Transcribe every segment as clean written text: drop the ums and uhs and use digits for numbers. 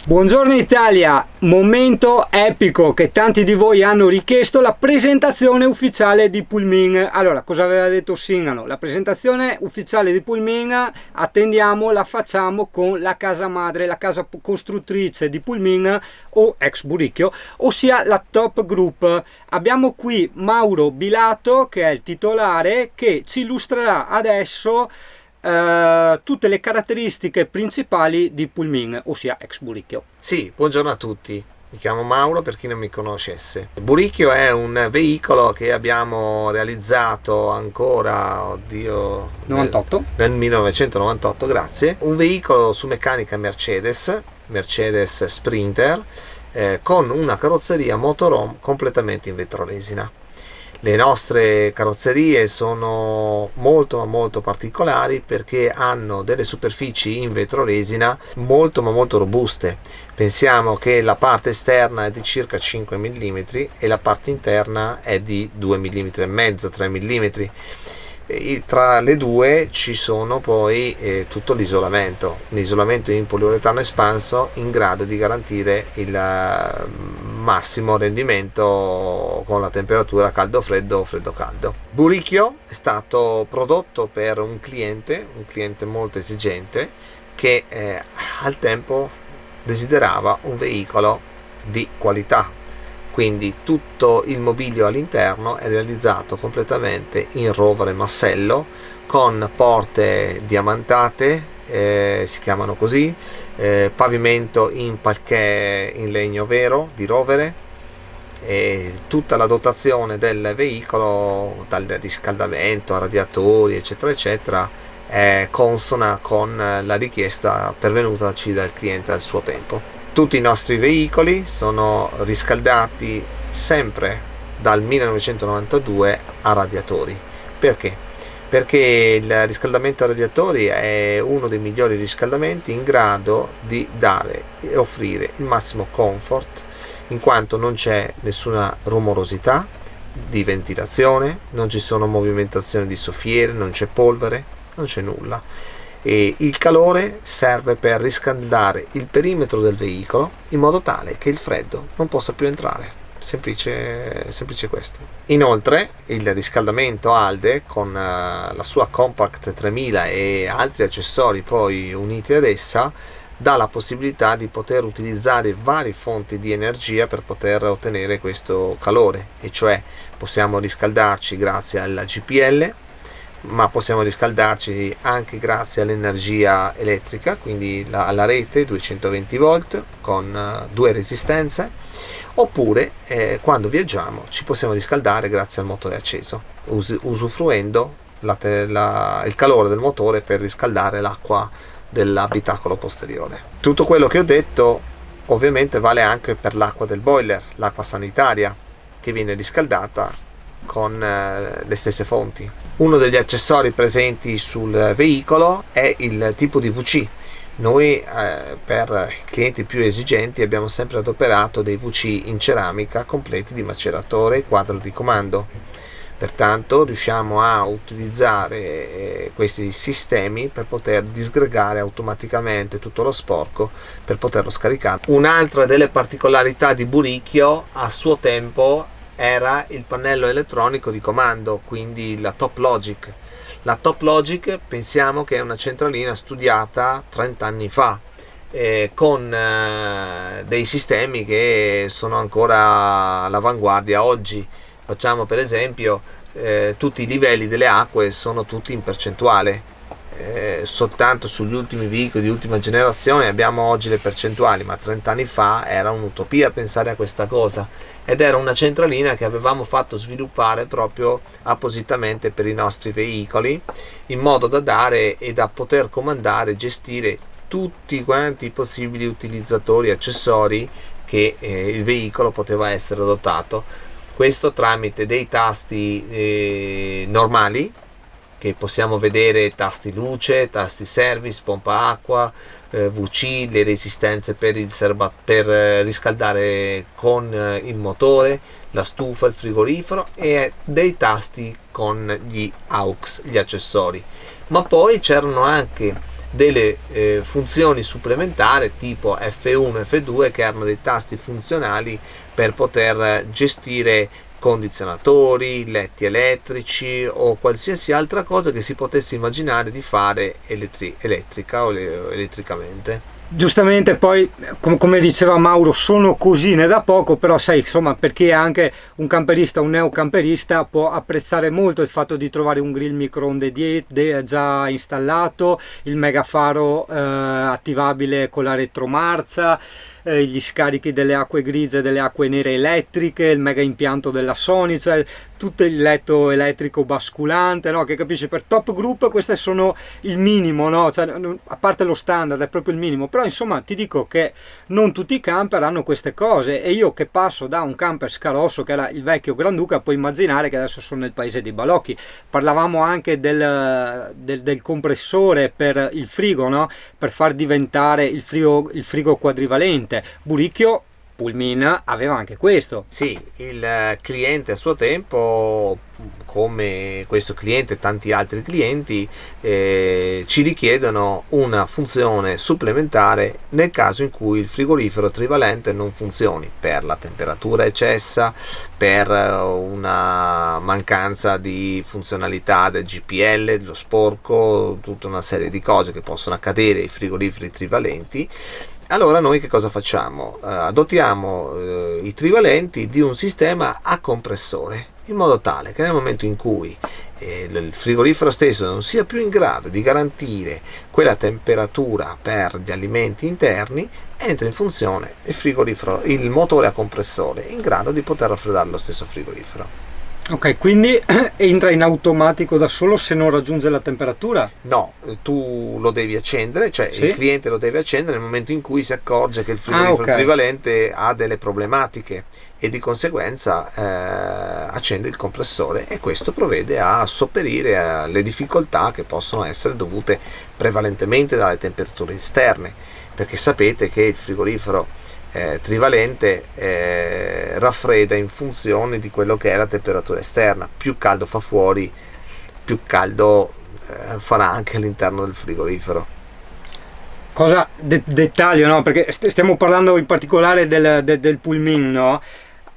Buongiorno Italia, momento epico che tanti di voi hanno richiesto, la presentazione ufficiale di Pulmin. Allora, cosa aveva detto Singano? La presentazione ufficiale di Pulmin, attendiamo, la facciamo con la casa madre, la casa costruttrice di Pulmin o ex Buricchio, ossia la Top Group. Abbiamo qui Mauro Bilato, che è il titolare, che ci illustrerà adesso tutte le caratteristiche principali di Pulmin, ossia ex Buricchio. Sì, buongiorno a tutti. Mi chiamo Mauro, per chi non mi conoscesse. Buricchio è un veicolo che abbiamo realizzato ancora, 98? Nel 1998, grazie. Un veicolo su meccanica Mercedes Sprinter, con una carrozzeria motorhome completamente in vetroresina. Le nostre carrozzerie sono molto particolari perché hanno delle superfici in vetroresina molto robuste. Pensiamo che la parte esterna è di circa 5 mm e la parte interna è di 2,5 mm, 3 mm. Tra le due ci sono poi tutto l'isolamento, un isolamento in poliuretano espanso in grado di garantire il massimo rendimento con la temperatura caldo-freddo o freddo-caldo. Buricchio è stato prodotto per un cliente molto esigente che al tempo desiderava un veicolo di qualità. Quindi tutto il mobilio all'interno è realizzato completamente in rovere massello con porte diamantate, si chiamano così, pavimento in parquet in legno vero di rovere, e tutta la dotazione del veicolo, dal riscaldamento a radiatori eccetera è consona con la richiesta pervenutaci dal cliente al suo tempo. Tutti i nostri veicoli sono riscaldati sempre dal 1992 a radiatori. Perché? Perché il riscaldamento a radiatori è uno dei migliori riscaldamenti in grado di dare e offrire il massimo comfort, in quanto non c'è nessuna rumorosità di ventilazione, non ci sono movimentazioni di soffiere, non c'è polvere, non c'è nulla. E il calore serve per riscaldare il perimetro del veicolo in modo tale che il freddo non possa più entrare. Semplice questo. Inoltre il riscaldamento ALDE con la sua Compact 3000 e altri accessori poi uniti ad essa dà la possibilità di poter utilizzare varie fonti di energia per poter ottenere questo calore, e cioè possiamo riscaldarci grazie alla GPL, ma possiamo riscaldarci anche grazie all'energia elettrica, quindi alla rete 220 volt con due resistenze, oppure quando viaggiamo ci possiamo riscaldare grazie al motore acceso, usufruendo il calore del motore per riscaldare l'acqua dell'abitacolo posteriore. Tutto quello che ho detto ovviamente vale anche per l'acqua del boiler, l'acqua sanitaria, che viene riscaldata con le stesse fonti. Uno degli accessori presenti sul veicolo è il tipo di VC. Noi per i clienti più esigenti abbiamo sempre adoperato dei VC in ceramica completi di maceratore e quadro di comando. Pertanto riusciamo a utilizzare questi sistemi per poter disgregare automaticamente tutto lo sporco per poterlo scaricare. Un'altra delle particolarità di Buricchio a suo tempo era il pannello elettronico di comando, quindi la Top Logic. La Top Logic pensiamo che è una centralina studiata 30 anni fa, con dei sistemi che sono ancora all'avanguardia oggi. Facciamo per esempio tutti i livelli delle acque sono tutti in percentuale. Soltanto sugli ultimi veicoli di ultima generazione abbiamo oggi le percentuali, ma 30 anni fa era un'utopia pensare a questa cosa, ed era una centralina che avevamo fatto sviluppare proprio appositamente per i nostri veicoli, in modo da dare e da poter comandare e gestire tutti quanti i possibili utilizzatori e accessori che il veicolo poteva essere dotato. Questo tramite dei tasti normali, che possiamo vedere: tasti luce, tasti service, pompa acqua, VC, le resistenze per riscaldare con il motore, la stufa, il frigorifero, e dei tasti con gli aux, gli accessori. Ma poi c'erano anche delle funzioni supplementari tipo F1 e F2, che erano dei tasti funzionali per poter gestire condizionatori, letti elettrici o qualsiasi altra cosa che si potesse immaginare di fare elettrica o elettricamente. Giustamente, poi come diceva Mauro, sono cosine da poco, però sai, insomma, per chi è anche un camperista, un neocamperista, può apprezzare molto il fatto di trovare un grill microonde già installato, il megafaro attivabile con la retromarcia, gli scarichi delle acque grigie e delle acque nere elettriche, il mega impianto della Sony, cioè tutto il letto elettrico basculante, no? Che capisci, per top group queste sono il minimo, no? Cioè, a parte lo standard è proprio il minimo, però insomma ti dico che non tutti i camper hanno queste cose, e io che passo da un camper scarosso che era il vecchio Granduca, puoi immaginare che adesso sono nel paese dei balocchi. Parlavamo anche del compressore per il frigo, no? Per far diventare il frigo quadrivalente. Buricchio Pullmin aveva anche questo. Sì, il cliente a suo tempo, come questo cliente e tanti altri clienti, ci richiedono una funzione supplementare nel caso in cui il frigorifero trivalente non funzioni per la temperatura eccessa, per una mancanza di funzionalità del GPL, dello sporco, tutta una serie di cose che possono accadere ai frigoriferi trivalenti. Allora noi che cosa facciamo? Adottiamo i trivalenti di un sistema a compressore, in modo tale che nel momento in cui il frigorifero stesso non sia più in grado di garantire quella temperatura per gli alimenti interni, entra in funzione il motore a compressore in grado di poter raffreddare lo stesso frigorifero. Ok, quindi entra in automatico da solo se non raggiunge la temperatura? No, tu lo devi accendere, cioè sì? Il cliente lo deve accendere nel momento in cui si accorge che il frigorifero trivalente ha delle problematiche, e di conseguenza accende il compressore, e questo provvede a sopperire alle difficoltà che possono essere dovute prevalentemente dalle temperature esterne, perché sapete che il frigorifero trivalente raffredda in funzione di quello che è la temperatura esterna. Più caldo fa fuori, più caldo farà anche all'interno del frigorifero. Cosa dettaglio, no? Perché stiamo parlando in particolare del Pullmin, no?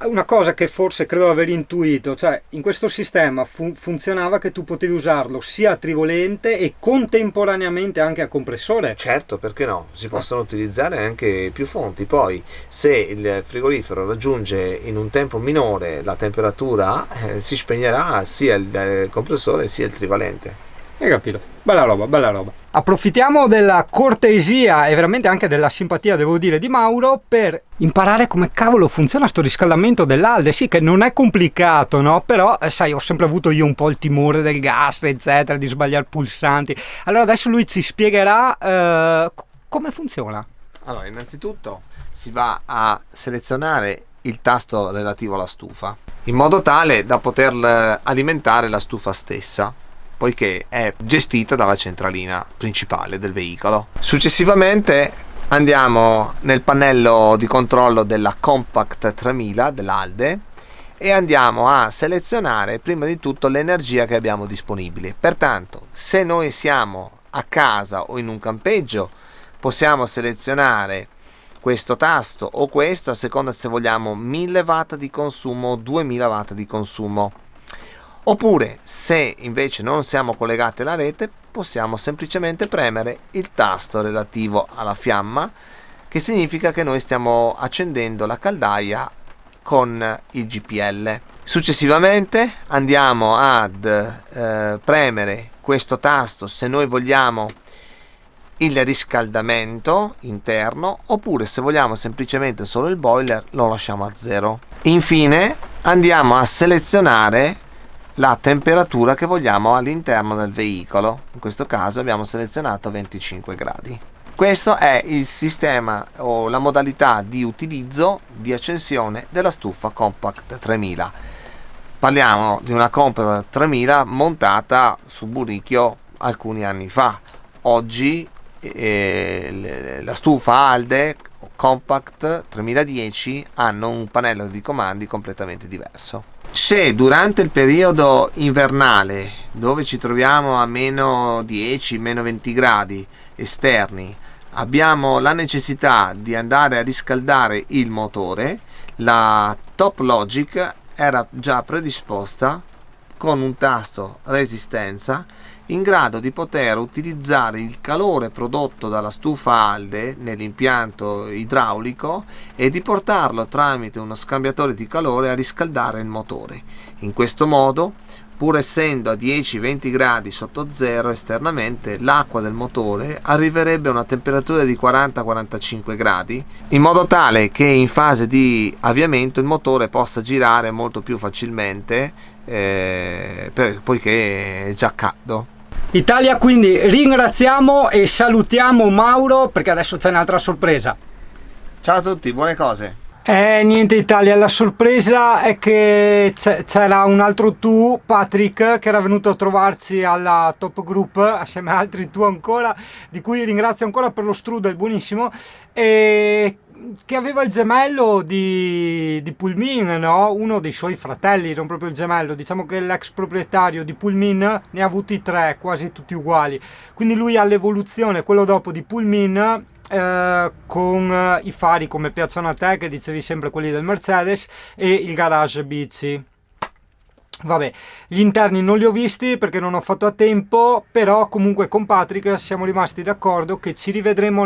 Una cosa che forse credo aver intuito, cioè in questo sistema funzionava che tu potevi usarlo sia a trivolente e contemporaneamente anche a compressore. Certo, perché no? Si possono utilizzare anche più fonti. Poi se il frigorifero raggiunge in un tempo minore la temperatura, si spegnerà sia il compressore sia il trivalente. Hai capito? Bella roba, bella roba. Approfittiamo della cortesia e veramente anche della simpatia, devo dire, di Mauro per imparare come cavolo funziona sto riscaldamento dell'Alde. Sì, che non è complicato, no? Però, sai, ho sempre avuto io un po' il timore del gas, eccetera, di sbagliare pulsanti. Allora adesso lui ci spiegherà come funziona. Allora, innanzitutto si va a selezionare il tasto relativo alla stufa, in modo tale da poter alimentare la stufa stessa, poiché è gestita dalla centralina principale del veicolo. Successivamente andiamo nel pannello di controllo della Compact 3000 dell'Alde e andiamo a selezionare prima di tutto l'energia che abbiamo disponibile. Pertanto, se noi siamo a casa o in un campeggio, possiamo selezionare questo tasto o questo, a seconda se vogliamo 1000 watt di consumo o 2000 watt di consumo. Oppure, se invece non siamo collegati alla rete, possiamo semplicemente premere il tasto relativo alla fiamma, che significa che noi stiamo accendendo la caldaia con il GPL. Successivamente andiamo ad premere questo tasto se noi vogliamo il riscaldamento interno, oppure se vogliamo semplicemente solo il boiler lo lasciamo a 0. Infine andiamo a selezionare la temperatura che vogliamo all'interno del veicolo. In questo caso abbiamo selezionato 25 gradi. Questo è il sistema o la modalità di utilizzo di accensione della stufa Compact 3000. Parliamo di una Compact 3000 montata su Buricchio alcuni anni fa. Oggi la stufa Alde Compact 3010 hanno un pannello di comandi completamente diverso. Se durante il periodo invernale, dove ci troviamo a meno 10, meno 20 gradi esterni, abbiamo la necessità di andare a riscaldare il motore, la Top Logic era già predisposta con un tasto resistenza in grado di poter utilizzare il calore prodotto dalla stufa Alde nell'impianto idraulico e di portarlo tramite uno scambiatore di calore a riscaldare il motore. In questo modo, pur essendo a 10-20 gradi sotto zero esternamente, l'acqua del motore arriverebbe a una temperatura di 40-45 gradi, in modo tale che in fase di avviamento il motore possa girare molto più facilmente, poiché è già caldo. Italia, quindi ringraziamo e salutiamo Mauro perché adesso c'è un'altra sorpresa. Ciao a tutti, buone cose. Niente Italia, la sorpresa è che c'era un altro tu, Patrick, che era venuto a trovarci alla Top Group assieme a altri tu ancora, di cui ringrazio ancora per lo strudel buonissimo, e che aveva il gemello di Pullmin, no? Uno dei suoi fratelli, non proprio il gemello, diciamo che l'ex proprietario di Pullmin ne ha avuti 3, quasi tutti uguali, quindi lui ha l'evoluzione, quello dopo di Pullmin, con i fari come piacciono a te, che dicevi sempre quelli del Mercedes, e il garage bici. Vabbè, gli interni non li ho visti perché non ho fatto a tempo, però comunque con Patrick siamo rimasti d'accordo che ci rivedremo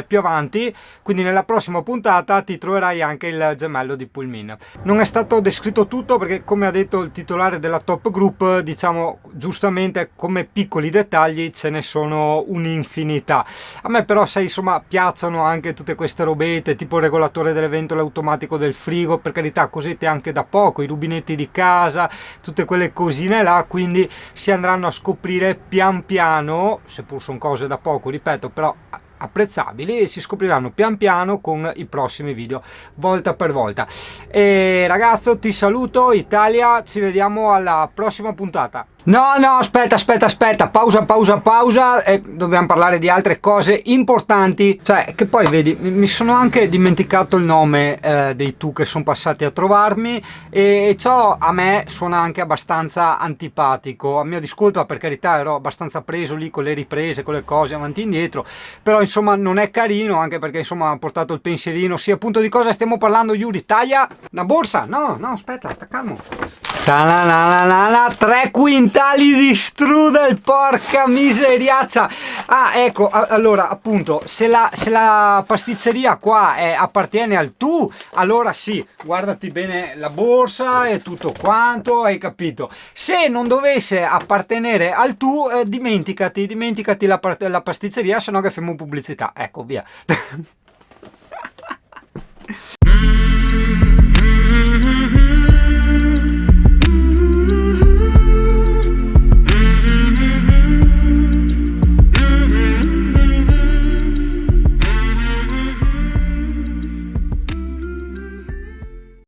più avanti, quindi nella prossima puntata ti troverai anche il gemello di Pullmin. Non è stato descritto tutto perché, come ha detto il titolare della Top Group, diciamo giustamente, come piccoli dettagli ce ne sono un'infinità. A me però, sai, insomma, piacciono anche tutte queste robette, tipo il regolatore delle ventole automatico del frigo, per carità, cosette anche da poco, i rubinetti di casa, tutte quelle cosine là, quindi si andranno a scoprire pian piano, seppur sono cose da poco, ripeto, però apprezzabili, e si scopriranno pian piano con i prossimi video, volta per volta. E ragazzo, ti saluto Italia, ci vediamo alla prossima puntata. No, aspetta, pausa, dobbiamo parlare di altre cose importanti, cioè, che poi vedi, mi sono anche dimenticato il nome dei tu che sono passati a trovarmi, e ciò a me suona anche abbastanza antipatico. A mia discolpa, per carità, ero abbastanza preso lì con le riprese, con le cose avanti e indietro, però insomma non è carino, anche perché insomma ha portato il pensierino. Sì, appunto, di cosa stiamo parlando, Yuri? Taglia una borsa? No, aspetta, sta calmo. 3 quintali di strudel, porca miseriaccia. Ecco, allora, appunto, se la pasticceria qua appartiene al tu, allora sì, guardati bene la borsa e tutto quanto, hai capito. Se non dovesse appartenere al tu, dimenticati la pasticceria, se no che facciamo pubblicità, ecco, via.